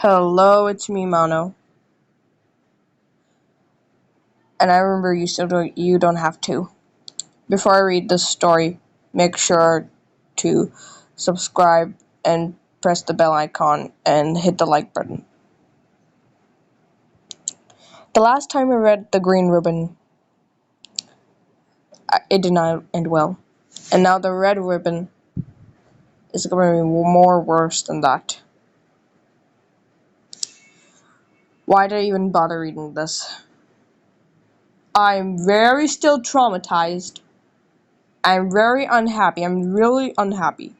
Hello, it's me, Mano. And I remember you don't have to. Before I read this story, make sure to subscribe and press the bell icon and hit the like button. The last time I read The Green Ribbon, it did not end well. And now the Red Ribbon is going to be more worse than that. Why did I even bother reading this? I'm very still traumatized. I'm very unhappy. I'm really unhappy.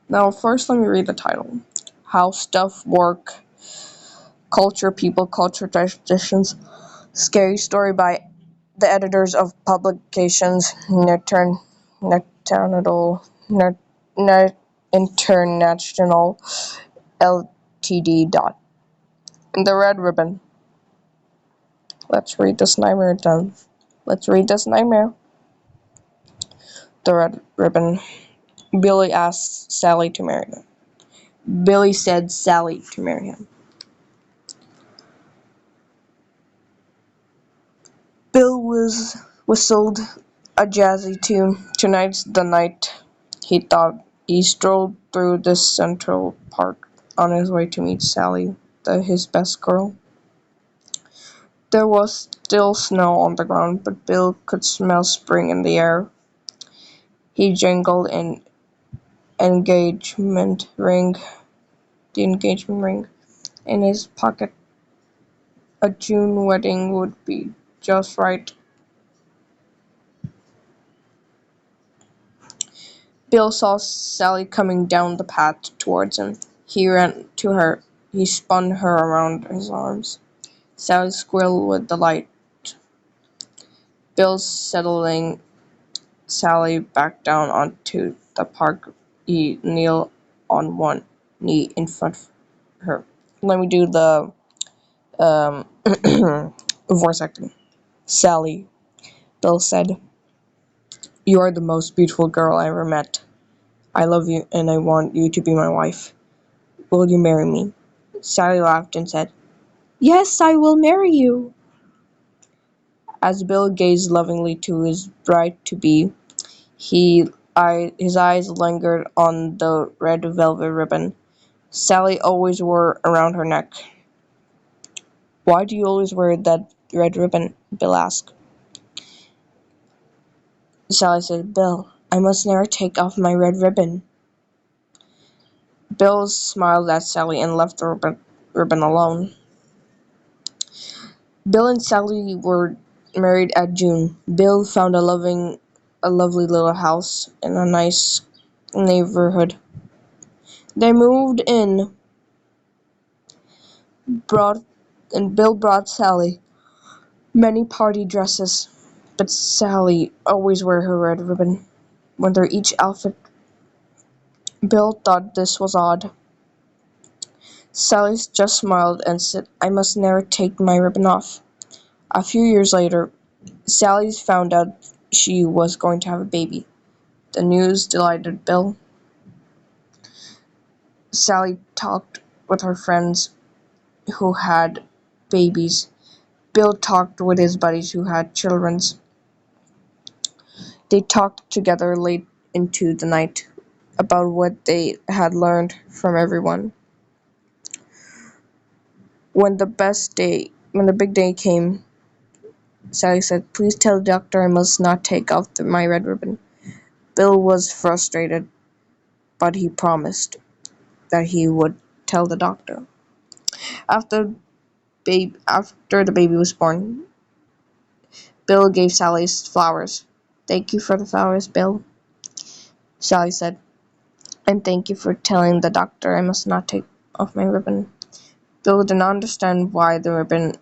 Now, first, let me read the title. How Stuff Work, Culture, People, Culture, Traditions. Scary story by the editors of publications International International Ltd. The Red Ribbon. Let's read this nightmare then. Let's read this nightmare. The Red Ribbon. Billy asked Sally to marry him. Billy said Sally to marry him. Bill whistled a jazzy tune. Tonight's the night, he thought. He strolled through the Central Park on his way to meet Sally, his best girl. There was still snow on the ground, but Bill could smell spring in the air. He jangled the engagement ring in his pocket. A June wedding would be just right. Bill saw Sally coming down the path towards him. He ran to her. He spun her around his arms. Sally squealed with delight. Bill settling Sally back down onto the park. He kneeled on one knee in front of her. Let me do the voice acting. Sally, Bill said, you are the most beautiful girl I ever met. I love you and I want you to be my wife. Will you marry me? Sally laughed and said, yes, I will marry you. As Bill gazed lovingly to his bride-to-be, his eyes lingered on the red velvet ribbon Sally always wore around her neck. Why do you always wear that red ribbon? Bill asked. Sally said, Bill, I must never take off my red ribbon. Bill smiled at Sally and left the ribbon alone. Bill and Sally were married at June. Bill found a lovely little house in a nice neighborhood. They moved in, and Bill brought Sally many party dresses, but Sally always wore her red ribbon under each outfit. Bill thought this was odd. Sally just smiled and said, I must never take my ribbon off. A few years later, Sally found out she was going to have a baby. The news delighted Bill. Sally talked with her friends who had babies. Bill talked with his buddies who had children. They talked together late into the night about what they had learned from everyone. When the big day came, Sally said, please tell the doctor I must not take off my red ribbon. Bill was frustrated, but he promised that he would tell the doctor. After the baby was born, Bill gave Sally flowers. Thank you for the flowers, Bill, Sally said. And thank you for telling the doctor I must not take off my ribbon. Bill did not understand why the ribbon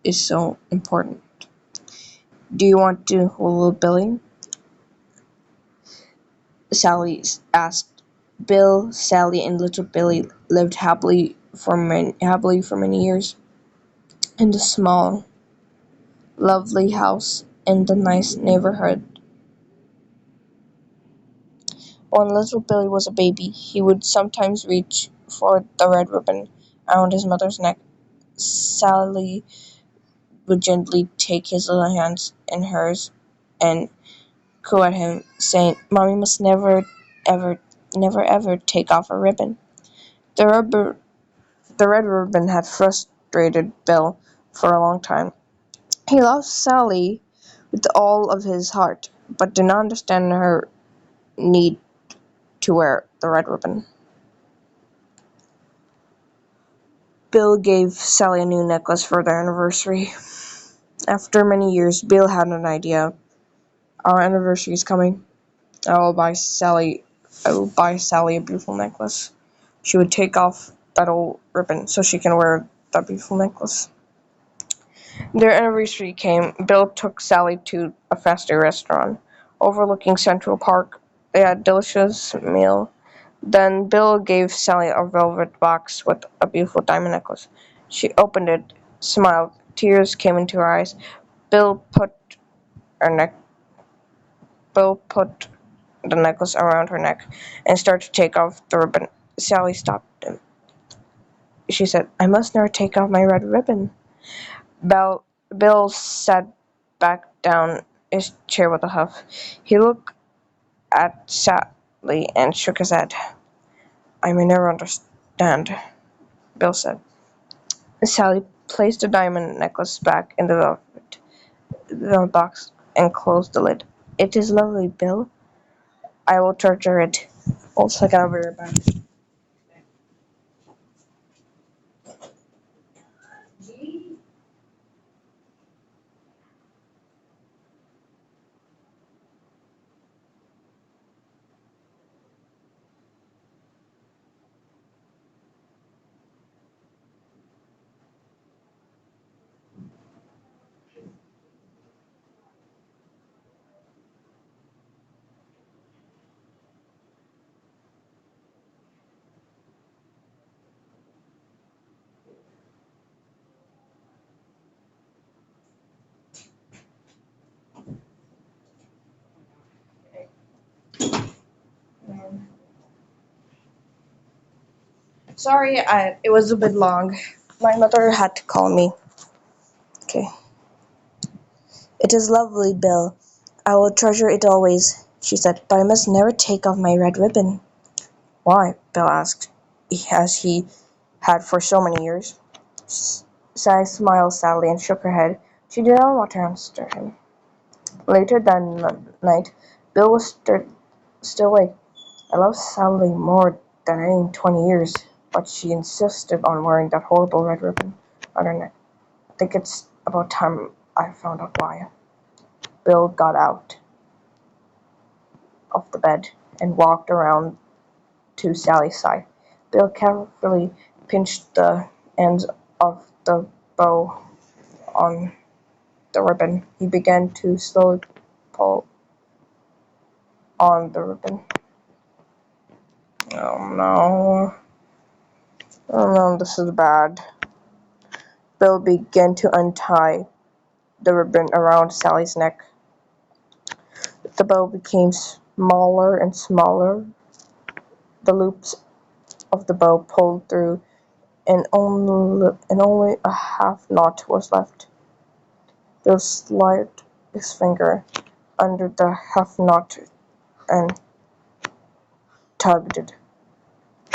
is so important. Do you want to hold Billy? Sally asked. Bill, Sally, and little Billy lived happily for many years in the small, lovely house in the nice neighborhood. When little Billy was a baby, he would sometimes reach for the red ribbon around his mother's neck. Sally would gently take his little hands in hers and coo at him, saying, "Mommy must never, ever take off a ribbon." The, rubber, the red ribbon had frustrated Bill for a long time. He loved Sally with all of his heart, but did not understand her need to wear the red ribbon. Bill gave Sally a new necklace for their anniversary. After many years, Bill had an idea. Our anniversary is coming. I will buy Sally a beautiful necklace. She would take off that old ribbon so she can wear that beautiful necklace. Their anniversary came. Bill took Sally to a fast food restaurant overlooking Central Park. They had a delicious meal. Then Bill gave Sally a velvet box with a beautiful diamond necklace. She opened it, smiled. Tears came into her eyes. Bill put her neck. Bill put the necklace around her neck and started to take off the ribbon. Sally stopped him. She said, "I must never take off my red ribbon." Bill sat back down his chair with a huff. He looked at Sally and shook his head. "I may never understand," Bill said. Sally placed the diamond necklace back in the velvet box and closed the lid. "It is lovely, Bill. I will treasure it." I'll check out very back. Sorry, it was a bit long. My mother had to call me. Okay. "It is lovely, Bill. I will treasure it always," she said, "but I must never take off my red ribbon." "Why?" Bill asked, as he had for so many years. Sally smiled sadly and shook her head. She did not want to answer him. Later that night, Bill was still awake. "I love Sally more than any in 20 years, but she insisted on wearing that horrible red ribbon on her neck. I think it's about time I found out why." Bill got out of the bed and walked around to Sally's side. Bill carefully pinched the ends of the bow on the ribbon. He began to slowly pull on the ribbon. "Oh no. Oh no, this is bad." Bill began to untie the ribbon around Sally's neck. The bow became smaller and smaller. The loops of the bow pulled through, and only a half knot was left. Bill slid his finger under the half knot and tugged it.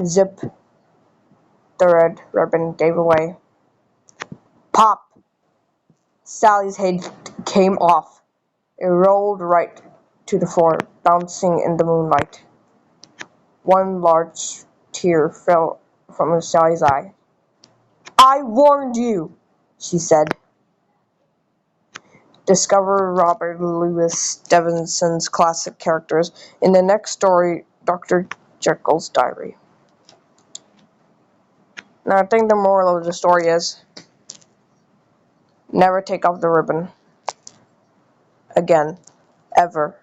Zip! The red ribbon gave way. Pop! Sally's head came off. It rolled right to the floor, bouncing in the moonlight. One large tear fell from Sally's eye. "I warned you," she said. Discover Robert Louis Stevenson's classic characters in the next story, Dr. Jekyll's Diary. Now, I think the moral of the story is never take off the ribbon again, ever.